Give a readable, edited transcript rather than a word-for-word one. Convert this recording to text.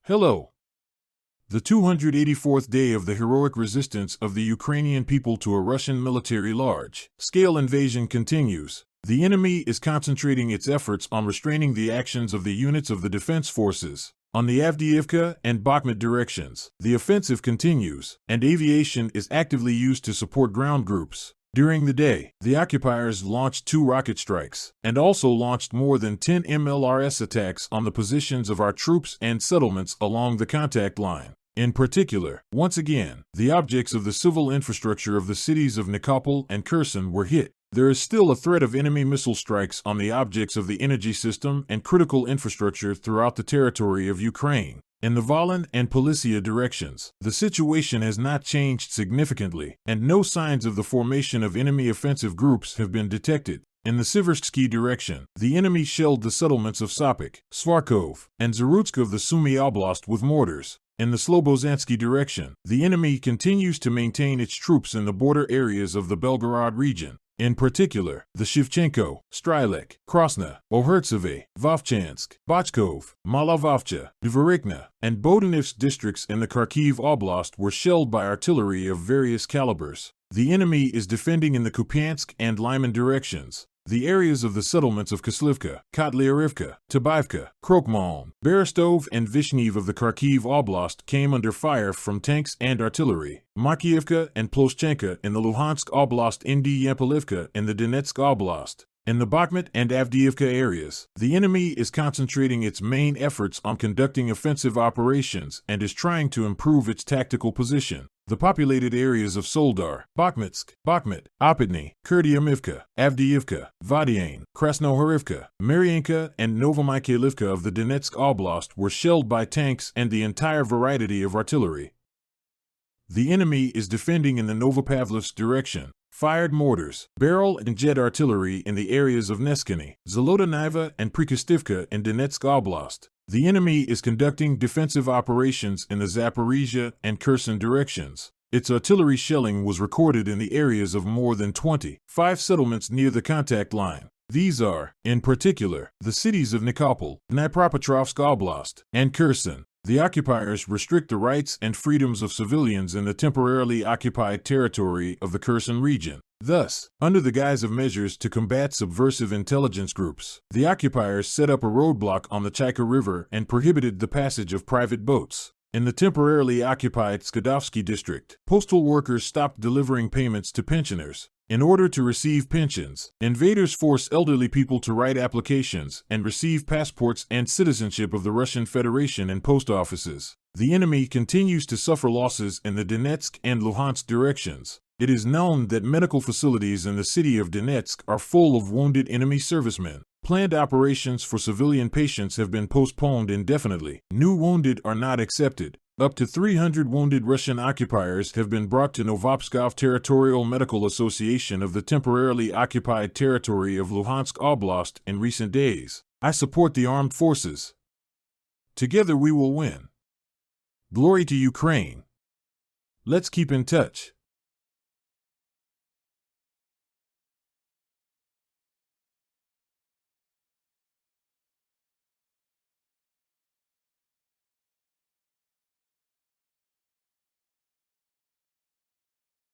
Hello. The 284th day of the heroic resistance of the Ukrainian people to a Russian military large-scale invasion continues. The enemy is concentrating its efforts on restraining the actions of the units of the defense forces. On the Avdiivka and Bakhmut directions, the offensive continues, and aviation is actively used to support ground groups. During the day, the occupiers launched 2 rocket strikes, and also launched more than 10 MLRS attacks on the positions of our troops and settlements along the contact line. In particular, once again, the objects of the civil infrastructure of the cities of Nikopol and Kherson were hit. There is still a threat of enemy missile strikes on the objects of the energy system and critical infrastructure throughout the territory of Ukraine. In the Volyn and Polisia directions, the situation has not changed significantly, and no signs of the formation of enemy offensive groups have been detected. In the Siversky direction, the enemy shelled the settlements of Sopik, Svarkov, and Zarutsk of the Sumy Oblast with mortars. In the Slobozansky direction, the enemy continues to maintain its troops in the border areas of the Belgorod region. In particular, the Shevchenko, Strylek, Krasna, Ohertseve, Vovchansk, Bochkov, Malovovcha, Dvorikna, and Bodanivsk districts in the Kharkiv Oblast were shelled by artillery of various calibers. The enemy is defending in the Kupiansk and Lyman directions. The areas of the settlements of Kislivka, Kotlyarivka, Tabaivka, Krokmalm, Berestov, and Vishnev of the Kharkiv Oblast came under fire from tanks and artillery. Makiivka and Ploshchenka in the Luhansk Oblast, Yampolivka in the Donetsk Oblast. In the Bakhmut and Avdiivka areas, the enemy is concentrating its main efforts on conducting offensive operations and is trying to improve its tactical position. The populated areas of Soldar, Bakhmutsk, Bakhmut, Opitny, Kurdyamivka, Avdiivka, Vadiane, Krasnohorivka, Maryanka, and Novomykhailivka of the Donetsk Oblast were shelled by tanks and the entire variety of artillery. The enemy is defending in the Novopavlovsk direction. Fired mortars, barrel and jet artillery in the areas of Neskany, Zolotoniva, and Prikostivka in Donetsk Oblast. The enemy is conducting defensive operations in the Zaporizhia and Kherson directions. Its artillery shelling was recorded in the areas of more than 25 settlements near the contact line. These are, in particular, the cities of Nikopol, Dnipropetrovsk Oblast, and Kherson. The occupiers restrict the rights and freedoms of civilians in the temporarily occupied territory of the Kherson region. Thus, under the guise of measures to combat subversive intelligence groups, the occupiers set up a roadblock on the Chaika River and prohibited the passage of private boats. In the temporarily occupied Skadovsky district, postal workers stopped delivering payments to pensioners. In order to receive pensions, invaders force elderly people to write applications and receive passports and citizenship of the Russian Federation in post offices. The enemy continues to suffer losses in the Donetsk and Luhansk directions. It is known that medical facilities in the city of Donetsk are full of wounded enemy servicemen. Planned operations for civilian patients have been postponed indefinitely. New wounded are not accepted. Up to 300 wounded Russian occupiers have been brought to Novopskov Territorial Medical Association of the temporarily occupied territory of Luhansk Oblast in recent days. I support the armed forces. Together we will win. Glory to Ukraine. Let's keep in touch.